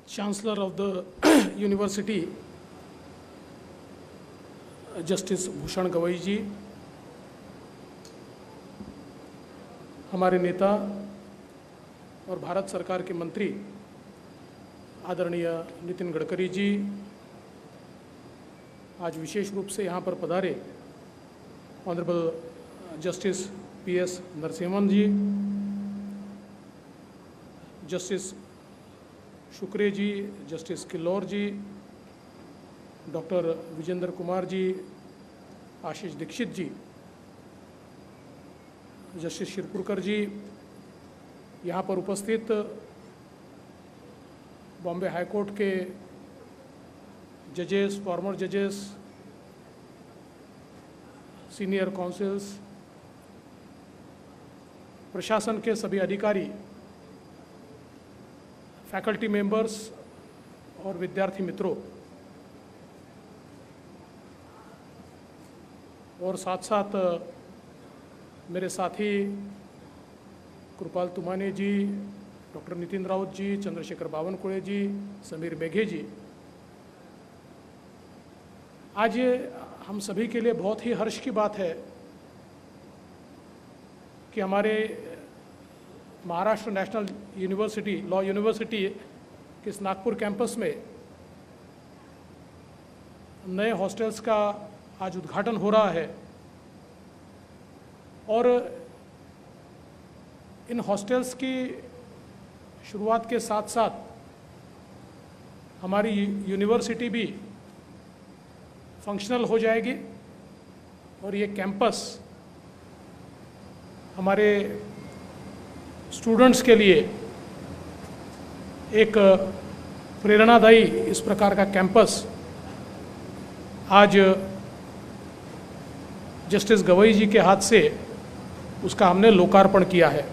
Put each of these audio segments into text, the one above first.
Chancellor of the University, justice Bhushan Gavai ji, हमारे नेता और भारत सरकार के मंत्री आदरणीय नितिन गडकरी जी, आज विशेष रूप से यहाँ पर पधारे ऑनरेबल जस्टिस पीएस नरसिम्हन जी, जस्टिस शुक्रे जी, जस्टिस किल्लौर जी, डॉक्टर विजेंद्र कुमार जी, आशीष दीक्षित जी, जस्टिस शिरपुरकर जी, यहाँ पर उपस्थित बॉम्बे हाई कोर्ट के जजेस, फॉर्मर जजेस, सीनियर काउंसिल्स, प्रशासन के सभी अधिकारी, फैकल्टी मेंबर्स और विद्यार्थी मित्रों, और साथ साथ मेरे साथी कृपाल तुमाने जी, डॉक्टर नितिन राउत जी, चंद्रशेखर बावनकुळे जी, समीर मेघे जी, आज ये हम सभी के लिए बहुत ही हर्ष की बात है कि हमारे Maharashtra national university, law university के इस नागपुर कैंपस में नए हॉस्टल्स का आज उद्घाटन हो रहा है और इन हॉस्टल्स की शुरुआत के साथ साथ हमारी यूनिवर्सिटी भी फंक्शनल हो जाएगी और ये कैंपस हमारे स्टूडेंट्स के लिए एक प्रेरणादायी इस प्रकार का कैंपस आज जस्टिस गवई जी के हाथ से उसका हमने लोकार्पण किया है।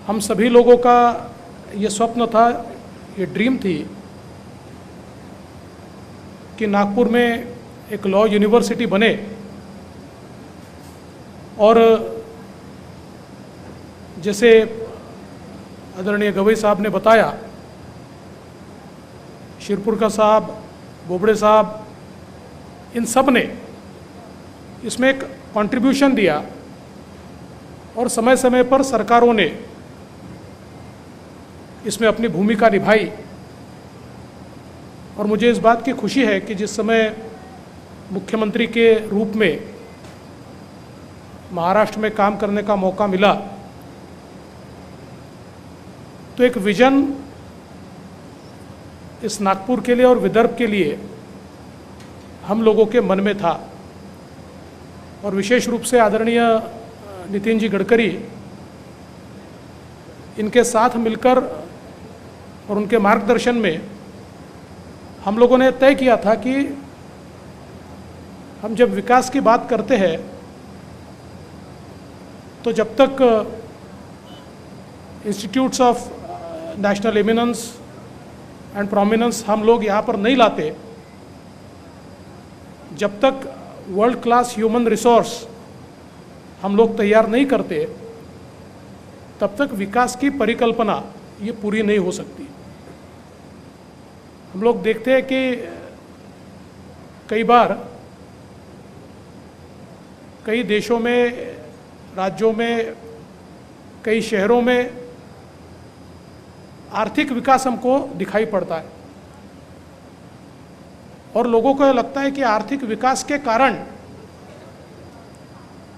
हम सभी लोगों का ये स्वप्न था, ये ड्रीम थी कि नागपुर में एक लॉ यूनिवर्सिटी बने और जैसे आदरणीय गवई साहब ने बताया, शिरपुरकर साहब, बोबड़े साहब, इन सब ने इसमें एक कंट्रीब्यूशन दिया और समय समय पर सरकारों ने इसमें अपनी भूमिका निभाई। और मुझे इस बात की खुशी है कि जिस समय मुख्यमंत्री के रूप में महाराष्ट्र में काम करने का मौका मिला तो एक विजन इस नागपुर के लिए और विदर्भ के लिए हम लोगों के मन में था। और विशेष रूप से आदरणीय नितिन जी गडकरी, इनके साथ मिलकर और उनके मार्गदर्शन में हम लोगों ने तय किया था कि हम जब विकास की बात करते हैं तो जब तक institutes of national eminence and prominence हम लोग यहाँ पर नहीं लाते, जब तक वर्ल्ड क्लास ह्यूमन रिसोर्स हम लोग तैयार नहीं करते, तब तक विकास की परिकल्पना ये पूरी नहीं हो सकती। हम लोग देखते हैं कि कई बार कई देशों में, राज्यों में, कई शहरों में आर्थिक विकास हमको दिखाई पड़ता है और लोगों को लगता है कि आर्थिक विकास के कारण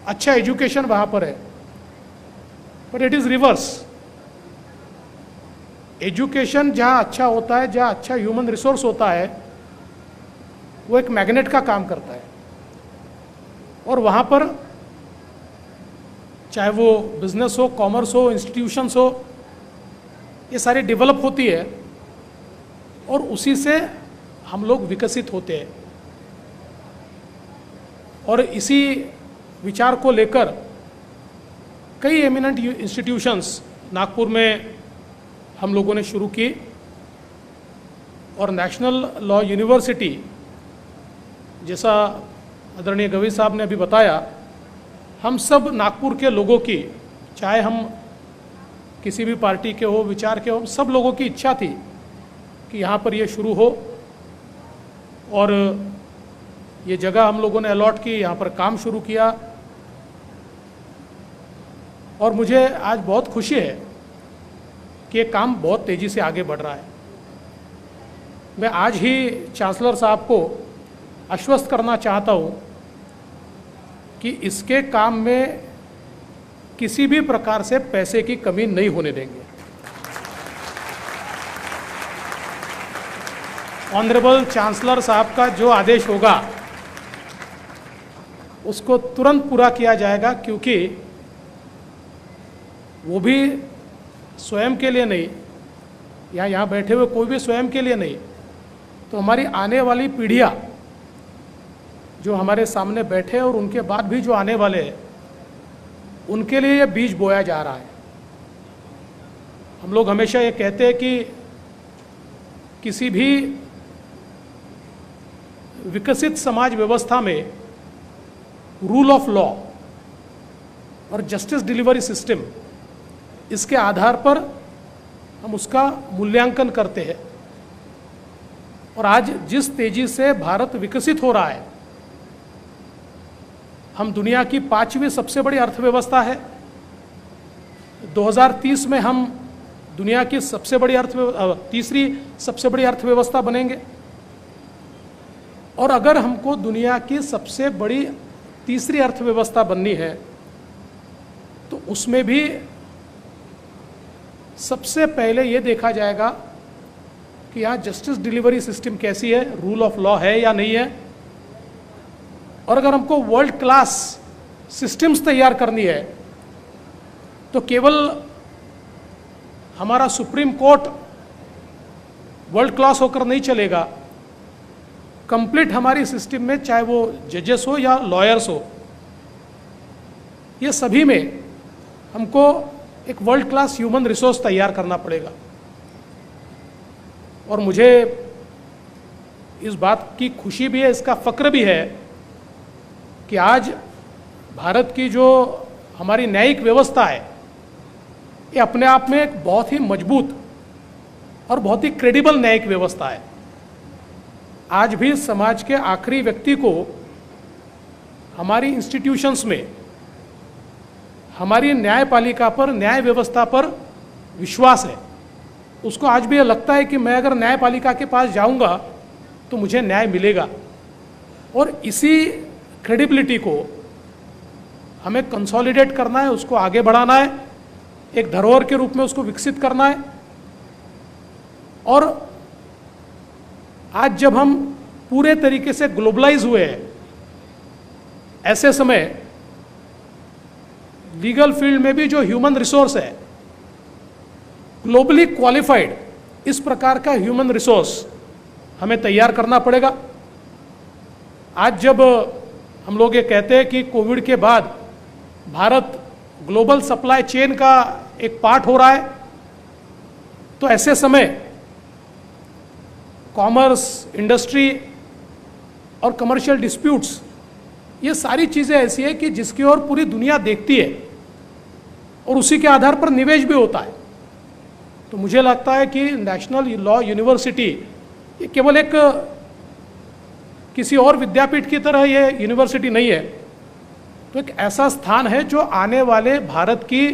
अच्छा एजुकेशन वहाँ पर है, पर इट इज़ रिवर्स। एजुकेशन जहाँ अच्छा होता है, जहाँ अच्छा ह्यूमन रिसोर्स होता है, वो एक मैग्नेट का काम करता है और वहाँ पर चाहे वो बिजनेस हो, कॉमर्स हो, इंस्टीट्यूशंस हो, ये सारी डेवलप होती है और उसी से हम लोग विकसित होते हैं। और इसी विचार को लेकर कई एमिनेंट इंस्टीट्यूशंस नागपुर में हम लोगों ने शुरू की और नेशनल लॉ यूनिवर्सिटी, जैसा आदरणीय गवई साहब ने अभी बताया, हम सब नागपुर के लोगों की, चाहे हम किसी भी पार्टी के हो, विचार के हो, सब लोगों की इच्छा थी कि यहाँ पर ये शुरू हो और ये जगह हम लोगों ने अलॉट की, यहाँ पर काम शुरू किया। और मुझे आज बहुत खुशी है कि ये काम बहुत तेज़ी से आगे बढ़ रहा है। मैं आज ही चांसलर साहब को आश्वस्त करना चाहता हूँ कि इसके काम में किसी भी प्रकार से पैसे की कमी नहीं होने देंगे। ऑनरेबल चांसलर साहब का जो आदेश होगा उसको तुरंत पूरा किया जाएगा, क्योंकि वो भी स्वयं के लिए नहीं, या यहाँ बैठे हुए कोई भी स्वयं के लिए नहीं, तो हमारी आने वाली पीढ़ियाँ जो हमारे सामने बैठे हैं और उनके बाद भी जो आने वाले हैं, उनके लिए ये बीज बोया जा रहा है। हम लोग हमेशा ये कहते हैं कि किसी भी विकसित समाज व्यवस्था में रूल ऑफ लॉ और जस्टिस डिलीवरी सिस्टम, इसके आधार पर हम उसका मूल्यांकन करते हैं। और आज जिस तेजी से भारत विकसित हो रहा है, हम दुनिया की 5वीं सबसे बड़ी अर्थव्यवस्था है। 2030 में हम दुनिया की सबसे बड़ी तीसरी सबसे बड़ी अर्थव्यवस्था बनेंगे। और अगर हमको दुनिया की सबसे बड़ी तीसरी अर्थव्यवस्था बननी है, तो उसमें भी सबसे पहले ये देखा जाएगा कि यहाँ जस्टिस डिलीवरी सिस्टम कैसी है, रूल ऑफ लॉ है या नहीं है। और अगर हमको वर्ल्ड क्लास सिस्टम्स तैयार करनी है, तो केवल हमारा सुप्रीम कोर्ट वर्ल्ड क्लास होकर नहीं चलेगा। कंप्लीट हमारी सिस्टम में, चाहे वो जजेस हो या लॉयर्स हो, ये सभी में हमको एक वर्ल्ड क्लास ह्यूमन रिसोर्स तैयार करना पड़ेगा। और मुझे इस बात की खुशी भी है, इसका फक्र भी है कि आज भारत की जो हमारी न्यायिक व्यवस्था है, ये अपने आप में एक बहुत ही मजबूत और बहुत ही क्रेडिबल न्यायिक व्यवस्था है। आज भी समाज के आखिरी व्यक्ति को हमारी इंस्टीट्यूशंस में, हमारी न्यायपालिका पर, न्याय व्यवस्था पर विश्वास है। उसको आज भी ये लगता है कि मैं अगर न्यायपालिका के पास जाऊंगा तो मुझे न्याय मिलेगा। और इसी क्रेडिबिलिटी को हमें कंसोलिडेट करना है, उसको आगे बढ़ाना है, एक धरोहर के रूप में उसको विकसित करना है। और आज जब हम पूरे तरीके से ग्लोबलाइज हुए हैं, ऐसे समय लीगल फील्ड में भी जो ह्यूमन रिसोर्स है, ग्लोबली क्वालिफाइड, इस प्रकार का ह्यूमन रिसोर्स हमें तैयार करना पड़ेगा। आज जब हम लोग ये कहते हैं कि कोविड के बाद भारत ग्लोबल सप्लाई चेन का एक पार्ट हो रहा है, तो ऐसे समय कॉमर्स, इंडस्ट्री और कमर्शियल डिस्प्यूट्स, ये सारी चीज़ें ऐसी है कि जिसकी ओर पूरी दुनिया देखती है और उसी के आधार पर निवेश भी होता है। तो मुझे लगता है कि नेशनल लॉ यूनिवर्सिटी ये केवल एक किसी और विद्यापीठ की तरह ये यूनिवर्सिटी नहीं है, तो एक ऐसा स्थान है जो आने वाले भारत की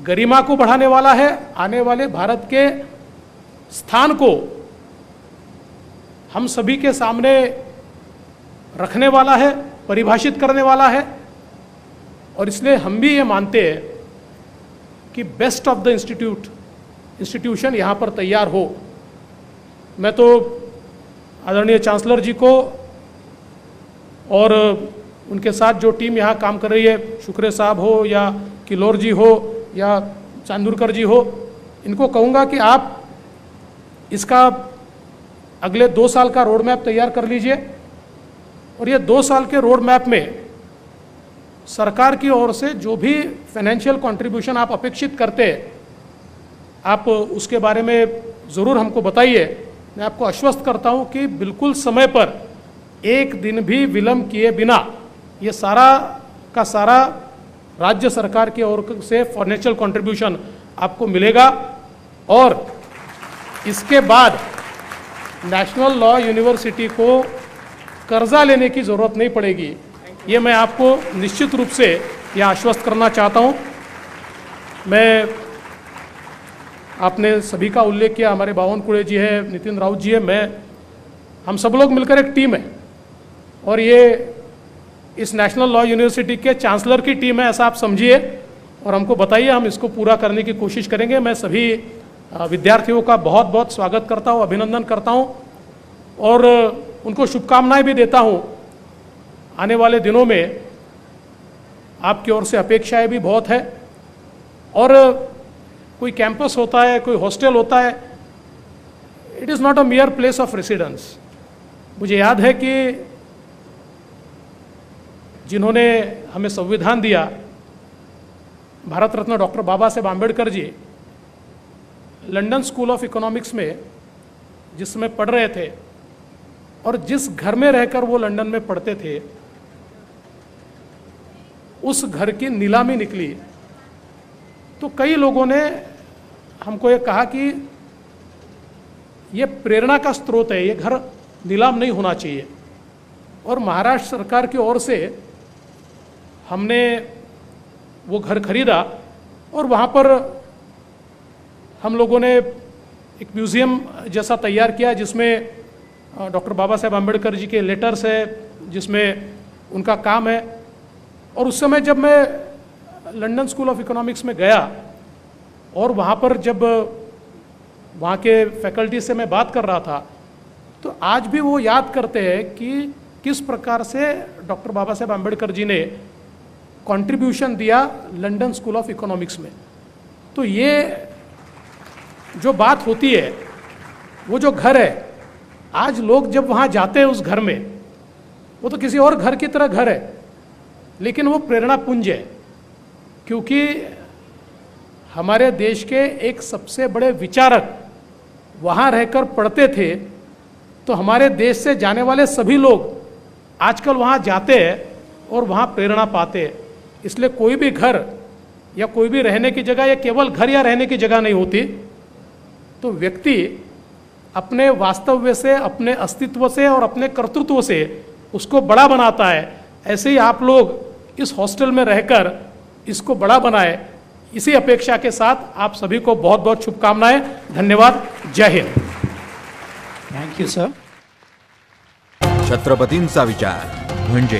गरिमा को बढ़ाने वाला है, आने वाले भारत के स्थान को हम सभी के सामने रखने वाला है, परिभाषित करने वाला है। और इसलिए हम भी ये मानते हैं कि बेस्ट ऑफ द इंस्टीट्यूशन यहाँ पर तैयार हो। मैं तो आदरणीय चांसलर जी को और उनके साथ जो टीम यहाँ काम कर रही है, शुक्रे साहब हो या किलोर जी हो या चांदुरकर जी हो, इनको कहूँगा कि आप इसका अगले 2 साल का रोड मैप तैयार कर लीजिए। और ये 2 साल के रोड मैप में सरकार की ओर से जो भी फाइनेंशियल कंट्रीब्यूशन आप अपेक्षित करते हैं, आप उसके बारे में ज़रूर हमको बताइए। मैं आपको आश्वस्त करता हूँ कि बिल्कुल समय पर, एक दिन भी विलंब किए बिना ये सारा का सारा राज्य सरकार की ओर से फाइनेंशियल कंट्रीब्यूशन आपको मिलेगा और इसके बाद नेशनल लॉ यूनिवर्सिटी को कर्जा लेने की ज़रूरत नहीं पड़ेगी। ये मैं आपको निश्चित रूप से यह आश्वस्त करना चाहता हूँ। मैं आपने सभी का उल्लेख किया, हमारे बावनकुळे जी है, नितिन राउत जी है, हम सब लोग मिलकर एक टीम है और ये इस नेशनल लॉ यूनिवर्सिटी के चांसलर की टीम है, ऐसा आप समझिए और हमको बताइए, हम इसको पूरा करने की कोशिश करेंगे। मैं सभी विद्यार्थियों का बहुत बहुत स्वागत करता हूँ, अभिनंदन करता हूँ और उनको शुभकामनाएं भी देता हूँ। आने वाले दिनों में आपकी ओर से अपेक्षाएं भी बहुत है और कोई कैंपस होता है, कोई हॉस्टल होता है, it is not a mere place of residence. मुझे याद है कि जिन्होंने हमें संविधान दिया, Bharat Ratna doctor Baba Saheb Ambedkar ji, London School of Economics में जिस समय पढ़ रहे थे और जिस घर में रहकर वो लंदन में पढ़ते थे, उस घर की नीलामी निकली तो कई लोगों ने हमको ये कहा कि ये प्रेरणा का स्रोत है, ये घर नीलाम नहीं होना चाहिए। और महाराष्ट्र सरकार की ओर से हमने वो घर खरीदा और वहाँ पर हम लोगों ने एक म्यूज़ियम जैसा तैयार किया जिसमें डॉक्टर बाबा साहेब आम्बेडकर जी के लेटर्स है, जिसमें उनका काम है। और उस समय जब मैं लंदन स्कूल ऑफ इकोनॉमिक्स में गया और वहाँ पर जब वहाँ के फैकल्टी से मैं बात कर रहा था तो आज भी वो याद करते हैं कि किस प्रकार से डॉक्टर बाबा साहेब आम्बेडकर जी ने कंट्रीब्यूशन दिया लंदन स्कूल ऑफ इकोनॉमिक्स में। तो ये जो बात होती है, वो जो घर है, आज लोग जब वहाँ जाते हैं उस घर में, वो तो किसी और घर की तरह घर है, लेकिन वो प्रेरणा पुंज है क्योंकि हमारे देश के एक सबसे बड़े विचारक वहाँ रहकर पढ़ते थे। तो हमारे देश से जाने वाले सभी लोग आजकल वहाँ जाते हैं और वहाँ प्रेरणा पाते हैं। इसलिए कोई भी घर या कोई भी रहने की जगह या केवल घर या रहने की जगह नहीं होती। तो व्यक्ति अपने वास्तव्य से, अपने अस्तित्व से और अपने कर्तृत्व से उसको बड़ा बनाता है। ऐसे ही आप लोग इस हॉस्टल में रहकर इसको बड़ा बनाए, इसी अपेक्षा के साथ आप सभी को बहुत बहुत शुभकामनाएं। धन्यवाद। जय हिंद। Thank you sir. छत्रपतींचा विचार म्हणजे